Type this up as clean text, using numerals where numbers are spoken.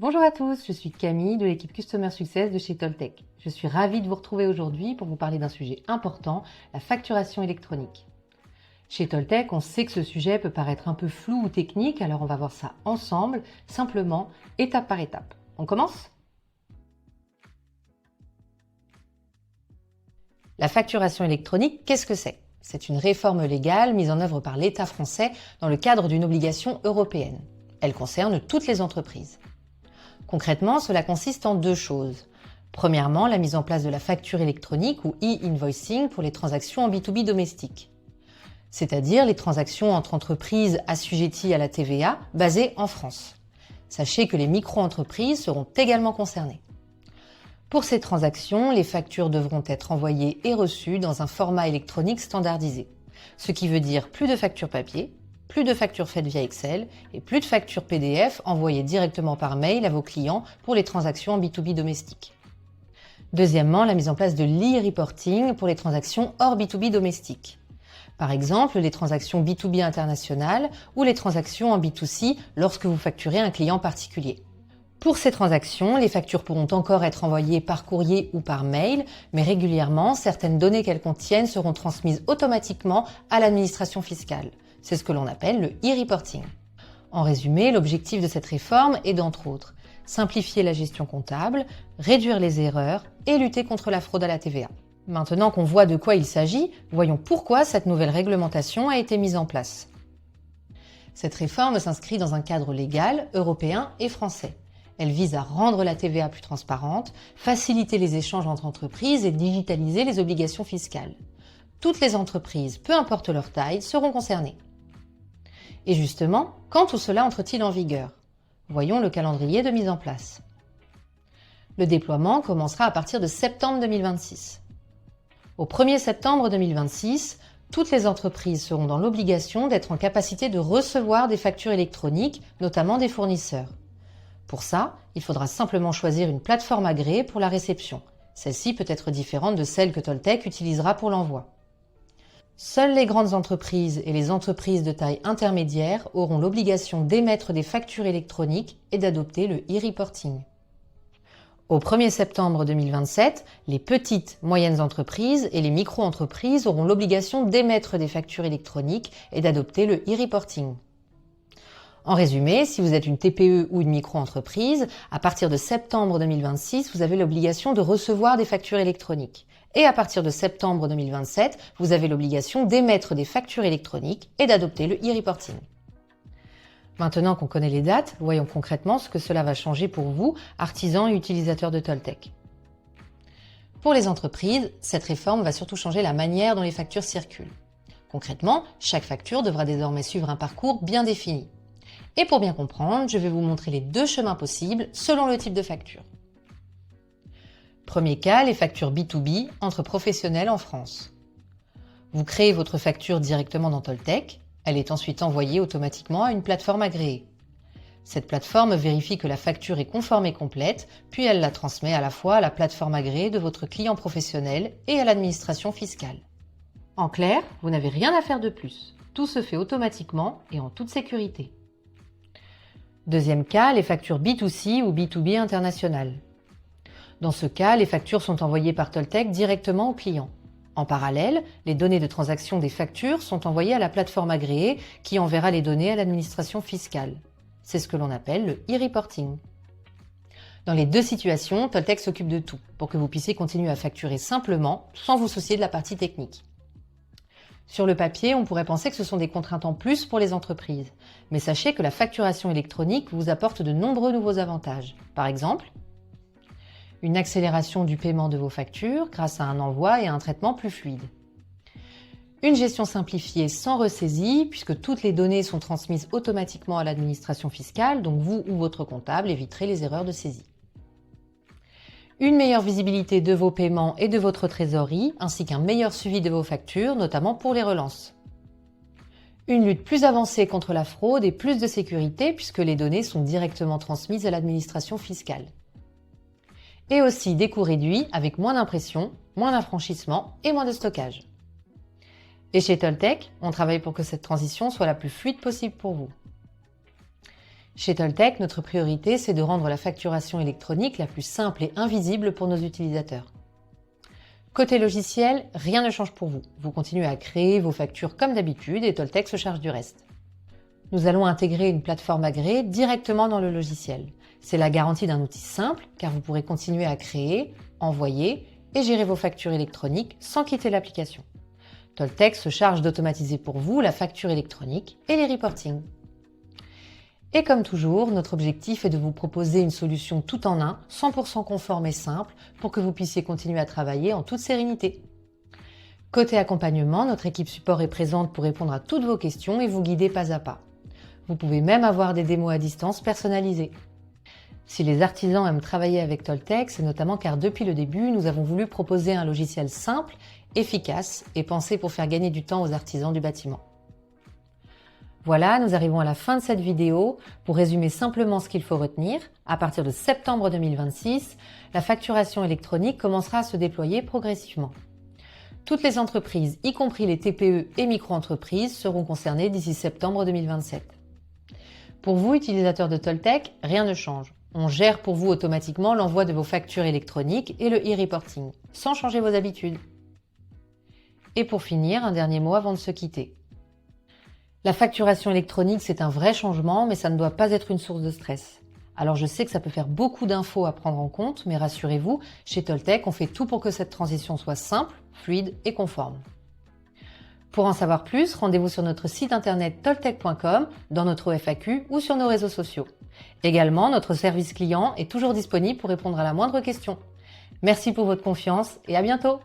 Bonjour à tous, je suis Camille de l'équipe Customer Success de chez Toltec. Je suis ravie de vous retrouver aujourd'hui pour vous parler d'un sujet important, la facturation électronique. Chez Toltec, on sait que ce sujet peut paraître un peu flou ou technique, alors on va voir ça ensemble, simplement, étape par étape. On commence ? La facturation électronique, qu'est-ce que c'est ? C'est une réforme légale mise en œuvre par l'État français dans le cadre d'une obligation européenne. Elle concerne toutes les entreprises. Concrètement, cela consiste en deux choses. Premièrement, la mise en place de la facture électronique ou e-invoicing pour les transactions en B2B domestique. C'est-à-dire les transactions entre entreprises assujetties à la TVA basées en France. Sachez que les micro-entreprises seront également concernées. Pour ces transactions, les factures devront être envoyées et reçues dans un format électronique standardisé. Ce qui veut dire plus de factures papier, plus de factures faites via Excel et plus de factures PDF envoyées directement par mail à vos clients pour les transactions en B2B domestique. Deuxièmement, la mise en place de l'e-reporting pour les transactions hors B2B domestique. Par exemple, les transactions B2B internationales ou les transactions en B2C lorsque vous facturez un client particulier. Pour ces transactions, les factures pourront encore être envoyées par courrier ou par mail, mais régulièrement, certaines données qu'elles contiennent seront transmises automatiquement à l'administration fiscale. C'est ce que l'on appelle le e-reporting. En résumé, l'objectif de cette réforme est d'entre autres simplifier la gestion comptable, réduire les erreurs et lutter contre la fraude à la TVA. Maintenant qu'on voit de quoi il s'agit, voyons pourquoi cette nouvelle réglementation a été mise en place. Cette réforme s'inscrit dans un cadre légal, européen et français. Elle vise à rendre la TVA plus transparente, faciliter les échanges entre entreprises et digitaliser les obligations fiscales. Toutes les entreprises, peu importe leur taille, seront concernées. Et justement, quand tout cela entre-t-il en vigueur ? Voyons le calendrier de mise en place. Le déploiement commencera à partir de septembre 2026. Au 1er septembre 2026, toutes les entreprises seront dans l'obligation d'être en capacité de recevoir des factures électroniques, notamment des fournisseurs. Pour ça, il faudra simplement choisir une plateforme agréée pour la réception. Celle-ci peut être différente de celle que Toltec utilisera pour l'envoi. Seules les grandes entreprises et les entreprises de taille intermédiaire auront l'obligation d'émettre des factures électroniques et d'adopter le e-reporting. Au 1er septembre 2027, les petites, moyennes entreprises et les micro-entreprises auront l'obligation d'émettre des factures électroniques et d'adopter le e-reporting. En résumé, si vous êtes une TPE ou une micro-entreprise, à partir de septembre 2026, vous avez l'obligation de recevoir des factures électroniques. Et à partir de septembre 2027, vous avez l'obligation d'émettre des factures électroniques et d'adopter le e-reporting. Maintenant qu'on connaît les dates, voyons concrètement ce que cela va changer pour vous, artisans et utilisateurs de Toltec. Pour les entreprises, cette réforme va surtout changer la manière dont les factures circulent. Concrètement, chaque facture devra désormais suivre un parcours bien défini. Et pour bien comprendre, je vais vous montrer les deux chemins possibles selon le type de facture. Premier cas, les factures B2B entre professionnels en France. Vous créez votre facture directement dans Toltec. Elle est ensuite envoyée automatiquement à une plateforme agréée. Cette plateforme vérifie que la facture est conforme et complète, puis elle la transmet à la fois à la plateforme agréée de votre client professionnel et à l'administration fiscale. En clair, vous n'avez rien à faire de plus. Tout se fait automatiquement et en toute sécurité. Deuxième cas, les factures B2C ou B2B internationales. Dans ce cas, les factures sont envoyées par Toltec directement au client. En parallèle, les données de transaction des factures sont envoyées à la plateforme agréée qui enverra les données à l'administration fiscale. C'est ce que l'on appelle le e-reporting. Dans les deux situations, Toltec s'occupe de tout pour que vous puissiez continuer à facturer simplement sans vous soucier de la partie technique. Sur le papier, on pourrait penser que ce sont des contraintes en plus pour les entreprises. Mais sachez que la facturation électronique vous apporte de nombreux nouveaux avantages. Par exemple, une accélération du paiement de vos factures grâce à un envoi et un traitement plus fluide. Une gestion simplifiée sans ressaisie puisque toutes les données sont transmises automatiquement à l'administration fiscale, donc vous ou votre comptable éviterez les erreurs de saisie. Une meilleure visibilité de vos paiements et de votre trésorerie, ainsi qu'un meilleur suivi de vos factures, notamment pour les relances. Une lutte plus avancée contre la fraude et plus de sécurité puisque les données sont directement transmises à l'administration fiscale. Et aussi des coûts réduits avec moins d'impression, moins d'infranchissement et moins de stockage. Et chez Toltec, on travaille pour que cette transition soit la plus fluide possible pour vous. Chez Toltec, notre priorité, c'est de rendre la facturation électronique la plus simple et invisible pour nos utilisateurs. Côté logiciel, rien ne change pour vous. Vous continuez à créer vos factures comme d'habitude et Toltec se charge du reste. Nous allons intégrer une plateforme agréée directement dans le logiciel. C'est la garantie d'un outil simple car vous pourrez continuer à créer, envoyer et gérer vos factures électroniques sans quitter l'application. Toltec se charge d'automatiser pour vous la facture électronique et les reportings. Et comme toujours, notre objectif est de vous proposer une solution tout en un, 100% conforme et simple, pour que vous puissiez continuer à travailler en toute sérénité. Côté accompagnement, notre équipe support est présente pour répondre à toutes vos questions et vous guider pas à pas. Vous pouvez même avoir des démos à distance personnalisées. Si les artisans aiment travailler avec Toltec, c'est notamment car depuis le début, nous avons voulu proposer un logiciel simple, efficace et pensé pour faire gagner du temps aux artisans du bâtiment. Voilà, nous arrivons à la fin de cette vidéo. Pour résumer simplement ce qu'il faut retenir, à partir de septembre 2026, la facturation électronique commencera à se déployer progressivement. Toutes les entreprises, y compris les TPE et micro-entreprises, seront concernées d'ici septembre 2027. Pour vous, utilisateurs de Toltec, rien ne change. On gère pour vous automatiquement l'envoi de vos factures électroniques et le e-reporting, sans changer vos habitudes. Et pour finir, un dernier mot avant de se quitter. La facturation électronique, c'est un vrai changement, mais ça ne doit pas être une source de stress. Alors je sais que ça peut faire beaucoup d'infos à prendre en compte, mais rassurez-vous, chez Toltec, on fait tout pour que cette transition soit simple, fluide et conforme. Pour en savoir plus, rendez-vous sur notre site internet toltec.com, dans notre FAQ ou sur nos réseaux sociaux. Également, notre service client est toujours disponible pour répondre à la moindre question. Merci pour votre confiance et à bientôt!